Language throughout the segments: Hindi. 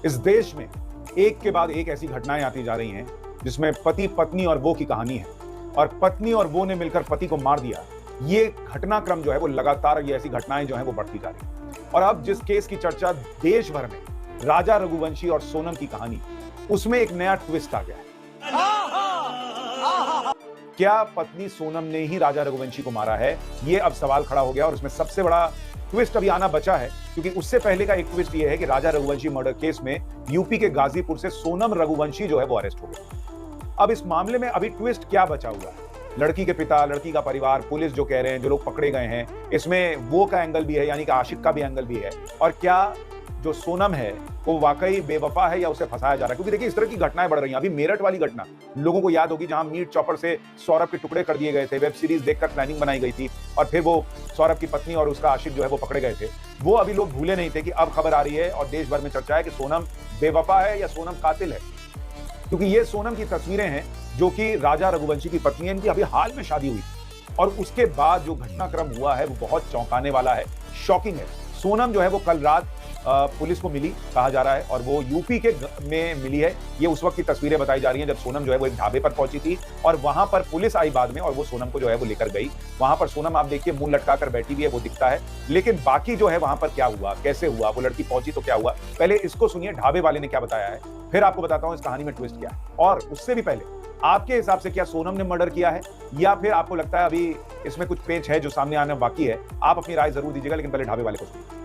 इस देश में एक के बाद एक ऐसी घटनाएं आती जा रही हैं जिसमें पति पत्नी और वो की कहानी है, और पत्नी और वो ने मिलकर पति को मार दिया। ये घटनाक्रम जो है वो लगातार, ये ऐसी घटनाएं जो हैं वो बढ़ती जा रही हैं। और अब जिस केस की चर्चा देश भर में, राजा रघुवंशी और सोनम की कहानी, उसमें एक नया ट्विस्ट आ गया है। क्या पत्नी सोनम ने ही राजा रघुवंशी को मारा है? ये अब सवाल खड़ा हो गया, और उसमें सबसे बड़ा ट्विस्ट अभी आना बचा है, क्योंकि उससे पहले का एक ट्विस्ट ये है कि राजा रघुवंशी मर्डर केस में यूपी के गाजीपुर से सोनम रघुवंशी जो है वो अरेस्ट हो गई। अब इस मामले में अभी ट्विस्ट क्या बचा हुआ है? लड़की के पिता, लड़की का परिवार, पुलिस जो कह रहे हैं, जो लोग पकड़े गए हैं, इसमें वो का एंगल भी है, यानी कि आशिक का भी एंगल भी है। और क्या जो सोनम है वो वाकई बेवफा है या उसे फंसाया जा रहा है? क्योंकि देखिए, इस तरह की घटनाएं बढ़ रही हैं। अभी मेरठ वाली घटना लोगों को याद होगी, जहां मीट चॉपर से सौरभ के टुकड़े कर दिए गए थे, वेब सीरीज देखकर प्लानिंग बनाई गई थी, और फिर वो सौरभ की पत्नी और उसका आशिक जो है वो पकड़े गए थे। वो अभी लोग भूले नहीं थे कि अब खबर आ रही है और देश भर में चर्चा है कि सोनम बेवफा है या सोनम कातिल है। क्योंकि ये सोनम की तस्वीरें हैं जो कि राजा रघुवंशी की पत्नी है, इनकी अभी हाल में शादी हुई, और उसके बाद जो घटनाक्रम हुआ है वो बहुत चौंकाने वाला है, शॉकिंग है। सोनम जो है वो कल रात पुलिस को मिली, कहा जा रहा है, और वो यूपी के में मिली है। ये उस वक्त की तस्वीरें बताई जा रही हैं जब सोनम जो है वो एक ढाबे पर पहुंची थी, और वहां पर पुलिस आई बाद में, और वो सोनम को जो है वो लेकर गई। वहां पर सोनम आप देखिए मुंह लटका कर बैठी हुई है, वो दिखता है। लेकिन बाकी जो है वहां पर क्या हुआ, कैसे हुआ, वो लड़की पहुंची तो क्या हुआ, पहले इसको सुनिए ढाबे वाले ने क्या बताया है, फिर आपको बताता हूं इस कहानी में ट्विस्ट क्या है। और उससे भी पहले, आपके हिसाब से क्या सोनम ने मर्डर किया है, या फिर आपको लगता है अभी इसमें कुछ पेच है जो सामने आने बाकी है? आप अपनी राय जरूर दीजिएगा, लेकिन पहले ढाबे वाले को सुनिए।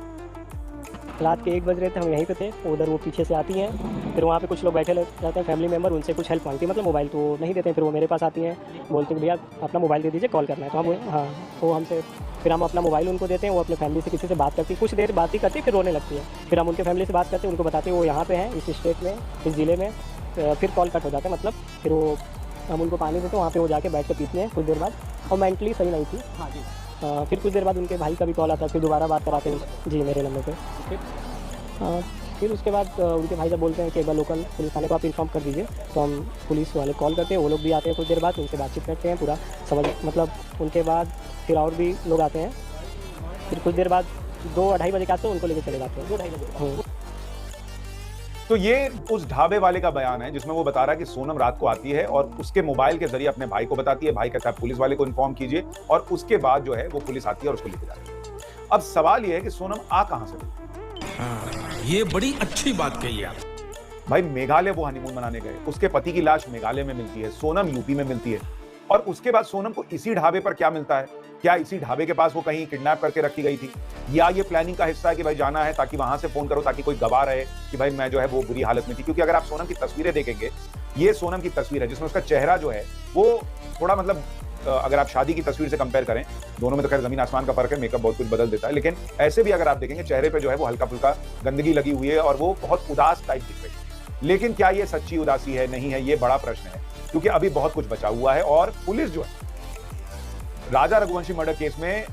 रात के 1 बज रहे थे, हम यहीं पे थे, उधर वो पीछे से आती हैं, फिर वहाँ पे कुछ लोग बैठे रहते हैं फैमिली मेम्बर, उनसे कुछ हेल्प मांगती है, मतलब मोबाइल तो नहीं देते हैं। फिर वो मेरे पास आती हैं, बोलती हैं भैया अपना मोबाइल दे दीजिए, कॉल करना है। तो हम हाँ, वो हमसे, फिर हम अपना मोबाइल उनको देते हैं, वो अपने फैमिली से किसी से बात करती है, कुछ देर बात ही करती है, फिर रोने लगती है। फिर हम उनके फैमिली से बात करते हैं, उनको बताते हैं वो यहाँ पे हैं, इस स्टेट में, इस ज़िले में। फिर कॉल कट हो जाता है, मतलब फिर वो हम उनको पानी देते हैं, वहाँ पे वो जाके बैठ के पीते हैं कुछ देर बाद, और मेंटली सही नहीं थी। हाँ जी। फिर कुछ देर बाद उनके भाई का भी कॉल आता है, फिर दोबारा बात कराते हैं जी मेरे नंबर पे। फिर उसके बाद उनके भाई साहब बोलते हैं कि एक बार लोकल पुलिस वाले को आप इन्फॉर्म कर दीजिए। तो हम पुलिस वाले कॉल करते हैं, वो लोग भी आते हैं कुछ देर बाद, उनसे बातचीत करते हैं, पूरा समझ, मतलब उनके बाद फिर और भी लोग आते हैं। फिर कुछ देर बाद 2-2:30 बजे के आते हैं, उनको लेकर चले जाते हैं 2-2:30 बजे। तो ये उस ढाबे वाले का बयान है जिसमें वो बता रहा है कि सोनम रात को आती है और उसके मोबाइल के जरिए अपने भाई को बताती है, भाई कहता है पुलिस वाले को इन्फॉर्म कीजिए, और उसके बाद जो है वो पुलिस आती है और उसको लेके जाती है। अब सवाल ये है कि सोनम आ कहां से रही? ये बड़ी अच्छी बात कही आप। भाई मेघालय वो हनीमून मनाने गए, उसके पति की लाश मेघालय में मिलती है, सोनम यूपी में मिलती है, और उसके बाद सोनम को इसी ढाबे पर क्या मिलता है? क्या इसी ढाबे के पास वो कहीं किडनैप करके रखी गई थी, या ये प्लानिंग का हिस्सा है कि भाई जाना है ताकि वहां से फोन करो ताकि कोई गवाह रहे कि भाई मैं जो है वो बुरी हालत में थी? क्योंकि अगर आप सोनम की तस्वीरें देखेंगे, ये सोनम की तस्वीर है जिसमें उसका चेहरा जो है वो थोड़ा, मतलब अगर आप शादी की तस्वीर से कंपेयर करें, दोनों में तो खैर जमीन आसमान का फर्क है, मेकअप बहुत कुछ बदल देता है, लेकिन ऐसे भी अगर आप देखेंगे चेहरे पे जो है वो हल्का फुल्का गंदगी लगी हुई है और वो बहुत उदास टाइप दिख रही है। लेकिन क्या ये सच्ची उदासी है, नहीं है, ये बड़ा प्रश्न है, क्योंकि अभी बहुत कुछ बचा हुआ है। और पुलिस जो है राजा रघुवंशी मर्डर केस में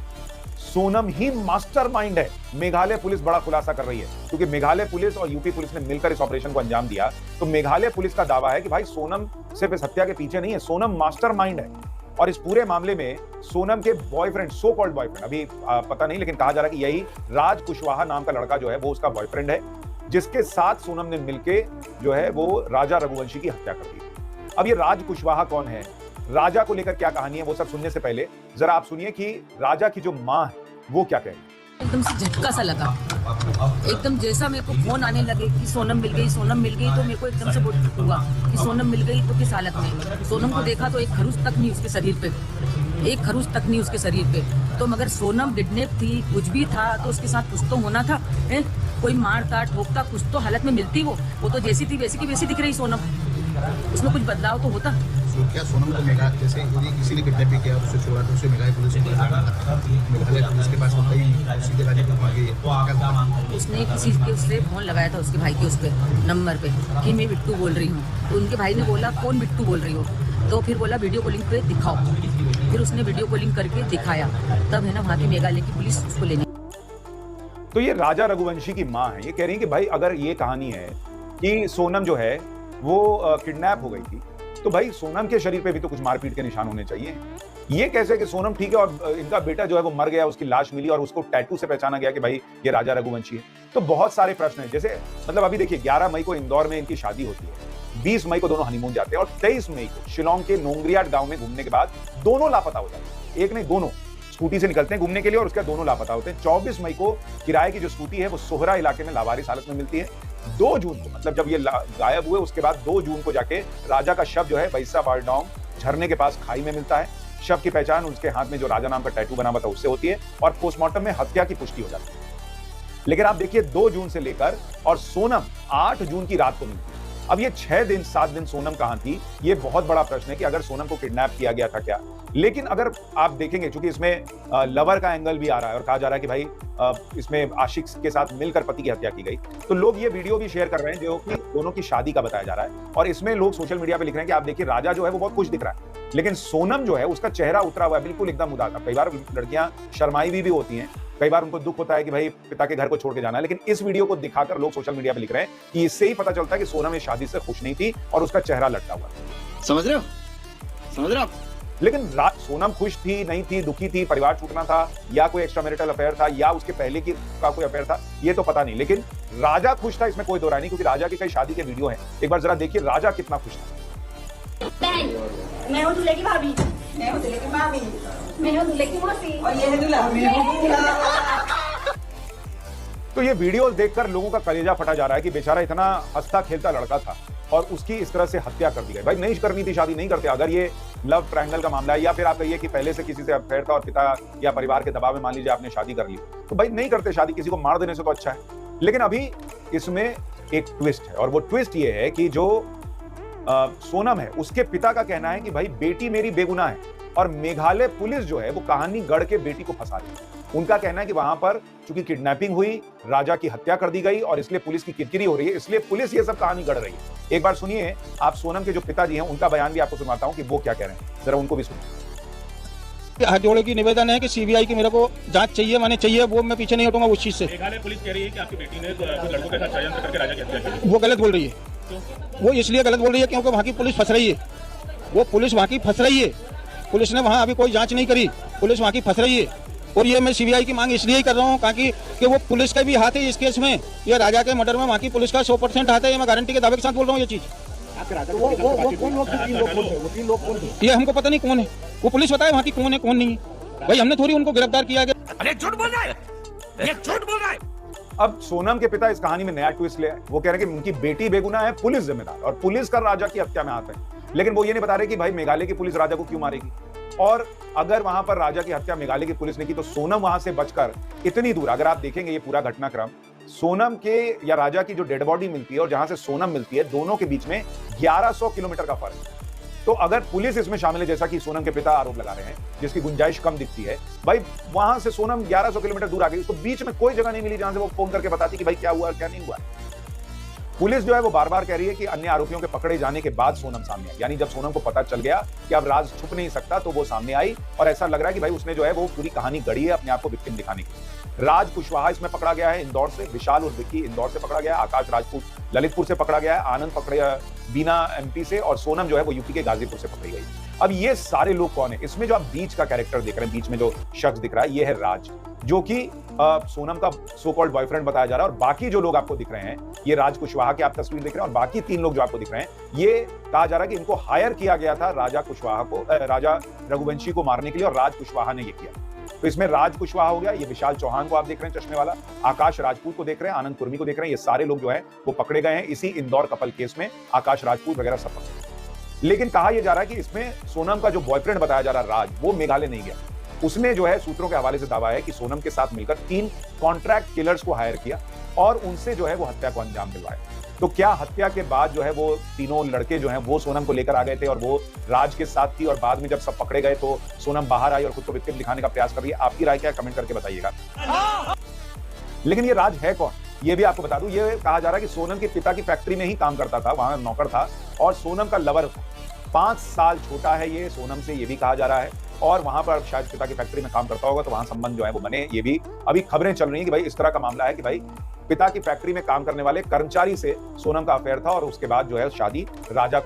सोनम ही मास्टरमाइंड है। मेघालय पुलिस बड़ा खुलासा कर रही है, क्योंकि मेघालय पुलिस और यूपी पुलिस ने मिलकर इस ऑपरेशन को अंजाम दिया। तो मेघालय पुलिस का दावा है कि भाई सोनम सिर्फ इस हत्या के पीछे नहीं है, सोनम मास्टरमाइंड है। और इस पूरे मामले में सोनम के बॉयफ्रेंड, सो कॉल्ड बॉयफ्रेंड, अभी पता नहीं, लेकिन कहा जा रहा है कि यही राज कुशवाहा नाम का लड़का जो है वो उसका बॉयफ्रेंड है, जिसके साथ सोनम ने मिलके जो है वो राजा रघुवंशी की हत्या कर दी। अब ये राज कुशवाहा कौन है, राजा को लेकर क्या कहानी है, वो सब सुनने से पहले जरा आप सुनिए कि राजा की जो मां है वो क्या कह रही है। एकदम से झटका सा लगा, एकदम जैसा मेरे को फोन आने लगे कि सोनम मिल गई, सोनम मिल गई, तो मेरे को एकदम से हुआ कि सोनम मिल गई तो किस हालत में। सोनम को देखा तो एक खरूच तक नहीं उसके शरीर पे, एक खरूच तक नहीं उसके शरीर पे। तो मगर सोनम किडनैप थी, कुछ भी था तो उसके साथ कुछ तो होना था, कोई मारता ठोकता कुछ तो हालत में मिलती। वो तो जैसी थी वैसी की वैसी दिख रही सोनम, उसमें कुछ बदलाव तो होता। तो क्या सोनम को मेघालय, जैसे यदि किसी ने किडनैप भी किया, उसे छोड़ा तो उसे मेघालय पुलिस के पास सीधे गाजीपुर आ गई। उसने किसी के उससे फोन लगाया था उसके भाई के उस पे नंबर पे कि मैं बिट्टू बोल रही हूँ। तो उनके भाई ने बोला कौन बिट्टू बोल रही हो? तो फिर बोला वीडियो कॉलिंग पे दिखाओ। फिर उसने वीडियो कॉलिंग करके दिखाया, तब है ना वहाँ की मेघालय की पुलिस उसको लेने। तो ये राजा रघुवंशी की मां है, ये कह रही है कि भाई अगर ये कहानी है कि सोनम जो है वो किडनैप हो गई थी, तो भाई सोनम के शरीर पे भी तो कुछ मारपीट के निशान होने चाहिए। ये कैसे कि सोनम ठीक है और इनका बेटा जो है वो मर गया, उसकी लाश मिली और उसको टैटू से पहचाना गया कि भाई ये राजा रघुवंशी है। तो बहुत सारे प्रश्न हैं, जैसे मतलब अभी देखिए 11 मई को इंदौर में इनकी शादी होती है, 20 मई को दोनों हनीमून जाते हैं और 23 मई को शिलोंग के नोंगरियाट गांव में घूमने के बाद दोनों लापता हो जाते हैं। एक नहीं, दोनों स्कूटी से निकलते हैं घूमने के लिए और उसके बाद दोनों लापता होते हैं। 24 मई को किराए की जो स्कूटी है वो सोहरा इलाके में लावारिस हालत में मिलती है। 2 जून को मतलब जब ये गायब हुए उसके बाद 2 जून को जाके राजा का शव जो है बैसा बारडोंग झरने के पास खाई में मिलता है। शव की पहचान उसके हाथ में जो राजा नाम का टैटू बना हुआ था उससे होती है और पोस्टमार्टम में हत्या की पुष्टि हो जाती है। लेकिन आप देखिए 2 जून से लेकर और सोनम 8 जून की रात को मिलती है। अब ये 6 दिन 7 दिन सोनम कहां थी, ये बहुत बड़ा प्रश्न है कि अगर सोनम को किडनैप किया गया था क्या। लेकिन अगर आप देखेंगे क्योंकि इसमें लवर का एंगल भी आ रहा है और कहा जा रहा है कि भाई इसमें आशिक के साथ मिलकर पति की हत्या की गई, तो लोग ये वीडियो भी शेयर कर रहे हैं जो कि दोनों की शादी का बताया जा रहा है। और इसमें लोग सोशल मीडिया पे लिख रहे हैं कि आप देखिए राजा जो है वो बहुत खुश दिख रहा है, लेकिन सोनम जो है उसका चेहरा उतरा हुआ है, बिल्कुल एकदम उदास। कई बार लड़कियां शर्माई भी होती हैं, कई बार उनको दुख होता है कि भाई पिता के घर को छोड़ के जाना है, लेकिन इस वीडियो को दिखाकर लोग सोशल मीडिया पे लिख रहे हैं कि इससे ही पता चलता है कि सोनम इस शादी से खुश नहीं थी और उसका चेहरा लटका हुआ है। समझ रहे हो? समझ रहे हो आप? लेकिन सोनम खुश थी, नहीं थी, दुखी थी, परिवार छूटना था या कोई एक्स्ट्रा मैरिटल अफेयर था या उसके पहले की का कोई अफेयर था, ये तो पता नहीं। लेकिन राजा खुश था, इसमें कोई दो राय नहीं, क्योंकि राजा की कई शादी के वीडियो हैं। एक बार जरा देखिए राजा कितना खुश था। मैं हूँ दूल्हे की भाभी, मैं हूँ दूल्हे की मामी, मैं हूँ दूल्हे की मौसी और ये है दूल्हा, मैं हूँ दूल्हा। तो ये वीडियोस देखकर लोगों का कलेजा फटा जा रहा है कि बेचारा इतना हंसता खेलता लड़का था और उसकी इस तरह से हत्या कर दी गई। भाई नहीं करनी थी शादी, नहीं करते। अगर ये लव ट्रायंगल का मामला है या फिर आप कहिए कि पहले से किसी से अफेयर था और पिता या परिवार के दबाव में मान लीजिए आपने शादी कर ली, तो भाई नहीं करते शादी, किसी को मार देने से तो अच्छा है। लेकिन अभी इसमें एक ट्विस्ट है और वो ट्विस्ट ये है कि जो सोनम है उसके पिता का कहना है कि भाई बेटी मेरी बेगुनाह है और मेघालय पुलिस जो है वो कहानी गढ़ के बेटी को फंसा रही है। उनका कहना है कि वहां पर चूंकि किडनैपिंग हुई, राजा की हत्या कर दी गई और इसलिए पुलिस की किरकिरी हो रही है, इसलिए पुलिस ये सब कहानी गढ़ रही है। एक बार सुनिए, आप सोनम के जो पिताजी हैं उनका बयान भी आपको सुनाता हूं कि वो क्या कह रहे हैं, जरा उनको भी सुनिए। हाथ जोड़े की निवेदन है कि सीबीआई की मेरे को जांच चाहिए, माने चाहिए, वो मैं पीछे नहीं हटूंगा उस चीज से। मेघालय पुलिस कह रही है कि आपकी बेटी ने कुछ लड़कों के साथ षड्यंत्र करके राजा की हत्या की। वो गलत बोल रही है। वो इसलिए गलत बोल रही है क्योंकि वहाँ की पुलिस फंस रही है। वो पुलिस वहाँ की फंस रही है। पुलिस ने वहाँ अभी कोई जांच नहीं करी, पुलिस वहाँ की फंस रही है। और ये मैं सीबीआई की मांग इसलिए ही कर रहा हूँ ताकि कि वो पुलिस का भी हाथ है इस केस में। ये राजा के मर्डर में वहाँ की पुलिस का 100% हाथ है, ये मैं गारंटी के दावे के साथ बोल रहा हूँ ये चीज। ये हमको पता नहीं कौन है, वो पुलिस बताए वहाँ की कौन है कौन नहीं है। भाई हमने थोड़ी उनको गिरफ्तार किया गया। अरे झूठ बोल रहा है, ये झूठ बोल रहा है। अब सोनम के पिता इस कहानी में नया ट्विस्ट ले आए। वो कह रहे हैं कि उनकी बेटी बेगुनाह है, पुलिस जिम्मेदार और पुलिस का राजा की हत्या में हाथ है। लेकिन वो ये नहीं बता रहे कि भाई मेघालय की पुलिस राजा को क्यों मारेगी, और अगर वहां पर राजा की हत्या मेघालय की पुलिस ने की तो सोनम वहां से बचकर इतनी दूर, अगर आप देखेंगे ये पूरा घटनाक्रम, सोनम के या राजा की जो डेड बॉडी मिलती है और जहां से सोनम मिलती है, दोनों के बीच में 1100 किलोमीटर का फर्क है। तो अगर पुलिस इसमें शामिल है, जैसा कि सोनम के पिता आरोप लगा रहे हैं, जिसकी गुंजाइश कम दिखती है, भाई वहां से सोनम 1100 किलोमीटर दूर आ गई, उसको बीच में कोई जगह नहीं मिली जहां से वो फोन करके बताती कि भाई क्या हुआ क्या नहीं हुआ। पुलिस जो है वो बार बार कह रही है कि अन्य आरोपियों के पकड़े जाने के बाद सोनम सामने आई, यानी जब सोनम को पता चल गया कि अब राज छुप नहीं सकता तो वो सामने आई और ऐसा लग रहा है कि भाई उसने जो है वो पूरी कहानी गढ़ी है अपने आप को विक्टिम दिखाने की। राज कुशवाहा इसमें पकड़ा गया है इंदौर से, विशाल और विक्की इंदौर से पकड़ा गया है, आकाश राजपूत ललितपुर से पकड़ा गया है, आनंद पकड़े बीना एमपी से और सोनम जो है वो यूपी के गाजीपुर से पकड़ी गई। अब ये सारे लोग कौन है? इसमें जो आप बीच का कैरेक्टर देख रहे हैं, बीच में जो शख्स दिख रहा है, ये है राज, जो कि सोनम का सो कॉल्ड बॉयफ्रेंड बताया जा रहा है। और बाकी जो लोग आपको दिख रहे हैं, ये राज कुशवाहा की आप तस्वीर देख रहे हैं, और बाकी 3 लोग जो आपको दिख रहे हैं, ये कहा जा रहा है कि इनको हायर किया गया था राजा कुशवाहा को, राजा रघुवंशी को मारने के लिए, और राज कुशवाहा ने ये किया। तो इसमें राज कुशवाहा हो गया, ये विशाल चौहान को आप देख रहे हैं चश्मे वाला, आकाश राजपूत को देख रहे हैं, आनंद कुर्मी को देख रहे हैं, ये सारे लोग जो है वो पकड़े गए हैं इसी इंदौर कपल केस में। आकाश राजपूत वगैरह सब पकड़े। लेकिन कहा यह जा रहा है कि इसमें सोनम का जो बॉयफ्रेंड बताया जा रहा है राज, वो मेघालय नहीं गया। उसने जो है सूत्रों के हवाले से दावा है कि सोनम के साथ मिलकर 3 कॉन्ट्रैक्ट किलर्स को हायर किया और उनसे जो है वो हत्या को अंजाम दिलवाया। तो क्या हत्या के बाद जो है वो तीनों लड़के जो हैं वो सोनम को लेकर आ गए थे और वो राज के साथ थी, और बाद में जब सब पकड़े गए तो सोनम बाहर आई और खुद को विक्टिम दिखाने का प्रयास कर रही है? आपकी राय क्या है, कमेंट करके बताइएगा। लेकिन ये राज है कौन, ये भी आपको बता दूं। ये कहा जा रहा है कि सोनम के पिता की फैक्ट्री में ही काम करता था, वहां नौकर था और सोनम का लवर था। 5 साल छोटा है ये सोनम से, ये भी कहा जा रहा है, और वहां पर शायद पिता की फैक्ट्री में काम करता होगा, तो वहां संबंध जो है वो बने। ये भी अभी खबरें चल रही हैं कि भाई इस तरह का मामला है कि भाई पिता की फैक्ट्री में काम करने वाले कर्मचारी से सोनम का अफेयर था और उसके बाद जो है शादी राजा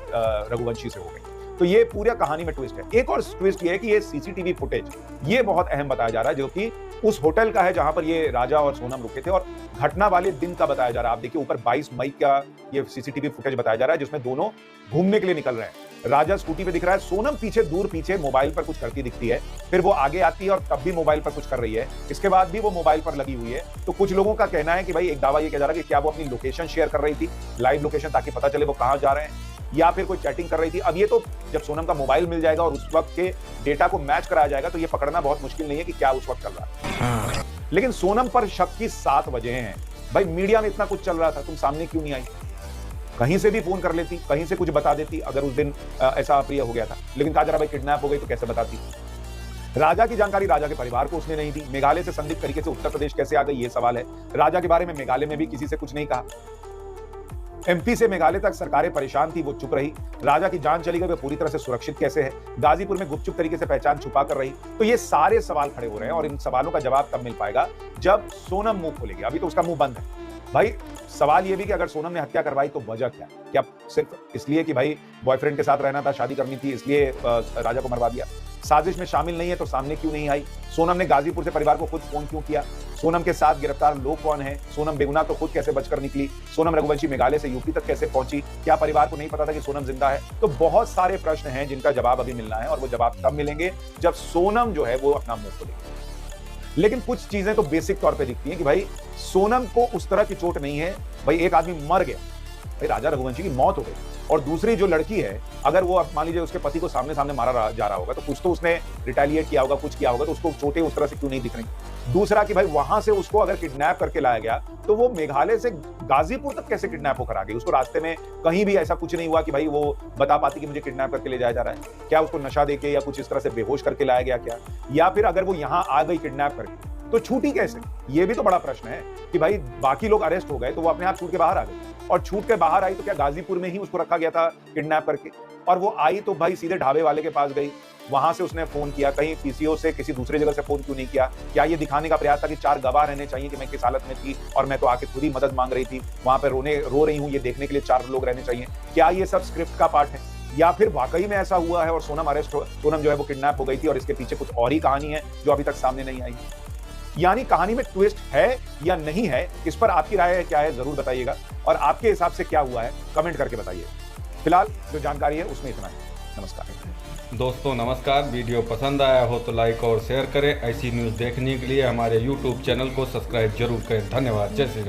रघुवंशी से हो गई। तो ये पूरी कहानी में ट्विस्ट है। एक और ट्विस्ट ये है कि ये सीसीटीवी फुटेज ये बहुत अहम बताया जा रहा है, जो कि उस होटल का है जहां पर ये राजा और सोनम रुके थे, और घटना वाले दिन का बताया जा रहा है। आप देखिए ऊपर 22 मई का ये सीसीटीवी फुटेज बताया जा रहा है, जिसमें दोनों घूमने के लिए निकल रहे हैं। राजा स्कूटी पे दिख रहा है, सोनम पीछे दूर पीछे मोबाइल पर कुछ करती दिखती है, फिर वो आगे आती है और तब भी मोबाइल पर कुछ कर रही है, इसके बाद भी वो मोबाइल पर लगी हुई है। तो कुछ लोगों का कहना है कि भाई एक दावा ये कह जा रहा है कि क्या वो अपनी लोकेशन शेयर कर रही थी, लाइव लोकेशन, ताकि पता चले वो कहां जा रहे हैं, या फिर कोई चैटिंग कर रही थी। अब ये तो जब सोनम का मोबाइल मिल जाएगा और उस वक्त के डेटा को मैच कराया जाएगा तो ये पकड़ना बहुत मुश्किल नहीं है कि क्या उस वक्त चल रहा है। लेकिन सोनम पर शक की 7 वजह हैं। भाई मीडिया में इतना कुछ चल रहा था, तुम सामने क्यों नहीं आई? कहीं से भी फोन कर लेती, कहीं से कुछ बता देती अगर उस दिन ऐसा अप्रिय हो गया था। लेकिन कहा जा रहा भाई किडनैप हो गई तो कैसे बताती? राजा की जानकारी राजा के परिवार को उसने नहीं दी। मेघालय से संदिग्ध तरीके से उत्तर प्रदेश कैसे आ गई, ये सवाल है। राजा के बारे में मेघालय में भी किसी से कुछ नहीं कहा। एमपी से मेघालय तक सरकारें परेशान थी, वो चुप रही। राजा की जान चली गई, वो पूरी तरह से सुरक्षित कैसे है? गाजीपुर में गुपचुप तरीके से पहचान छुपा कर रही। तो ये सारे सवाल खड़े हो रहे हैं और इन सवालों का जवाब तब मिल पाएगा जब सोनम मुंह खोलेगी। अभी तो उसका मुंह बंद है। भाई सवाल ये भी कि अगर सोनम ने हत्या करवाई तो वजह क्या सिर्फ इसलिए कि भाई बॉयफ्रेंड के साथ रहना था, शादी करनी थी, इसलिए राजा को मरवा दिया? साजिश में शामिल नहीं है तो सामने क्यों नहीं आई? सोनम ने गाजीपुर से परिवार को खुद फोन क्यों किया? सोनम के साथ गिरफ्तार लोग कौन है? सोनम बेगुनाह तो खुद कैसे बचकर निकली? सोनम रघुवंशी मेघालय से यूपी तक कैसे पहुंची? क्या परिवार को नहीं पता था कि सोनम जिंदा है? तो बहुत सारे प्रश्न हैं जिनका जवाब अभी मिलना है, और वो जवाब तब मिलेंगे जब सोनम जो है वो अपना मुंह खोलेगी। लेकिन कुछ चीजें तो बेसिक तौर पे दिखती हैं कि भाई सोनम को उस तरह की चोट नहीं है। भाई एक आदमी मर गया, भाई राजा रघुवंशी की मौत हो गई, और दूसरी जो लड़की है अगर वो मान लीजिए उसके पति को सामने सामने मारा जा रहा होगा तो कुछ तो उसने रिटेलिएट किया होगा, कुछ किया होगा, तो उसको चोटें उस तरह से क्यों नहीं दिख रही? दूसरा कि भाई वहां से उसको अगर किडनैप करके लाया गया तो वो मेघालय से गाजीपुर तक कैसे किडनैप होकर आ गई? उसको रास्ते में कहीं भी ऐसा कुछ नहीं हुआ कि भाई वो बता पाती कि मुझे किडनैप करके ले जाया जा रहा है? क्या उसको नशा देके या कुछ इस तरह से बेहोश करके लाया गया क्या? या फिर अगर वो यहाँ आ गई किडनैप करके तो छूटी कैसे? ये भी तो बड़ा प्रश्न है कि भाई बाकी लोग अरेस्ट हो गए तो वो अपने आप छूट के बाहर आ गई, और छूट के बाहर आई तो क्या गाजीपुर में ही उसको रखा गया था किडनैप करके? और वो आई तो भाई सीधे ढाबे वाले के पास गई, वहां से उसने फोन किया, कहीं पीसीओ से किसी दूसरी जगह से फोन क्यों नहीं किया? क्या ये दिखाने का प्रयास था कि 4 गवाह रहने चाहिए कि मैं किस हालत में थी और मैं तो आके खुद ही मदद मांग रही थी, वहां पे रो रही हूं, ये देखने के लिए 4 लोग रहने चाहिए? क्या ये सब स्क्रिप्ट का पार्ट है, या फिर वाकई में ऐसा हुआ है और सोनम जो है वो किडनैप हो गई थी और इसके पीछे कुछ और ही कहानी है जो अभी तक सामने नहीं आई? यानी कहानी में ट्विस्ट है या नहीं है, इस पर आपकी राय क्या है जरूर बताइएगा, और आपके हिसाब से क्या हुआ है कमेंट करके बताइए। फिलहाल जो जानकारी है उसमें इतना है। नमस्कार दोस्तों, नमस्कार। वीडियो पसंद आया हो तो लाइक और शेयर करें। ऐसी न्यूज़ देखने के लिए हमारे YouTube चैनल को सब्सक्राइब जरूर करें। धन्यवाद। जय श्री राम।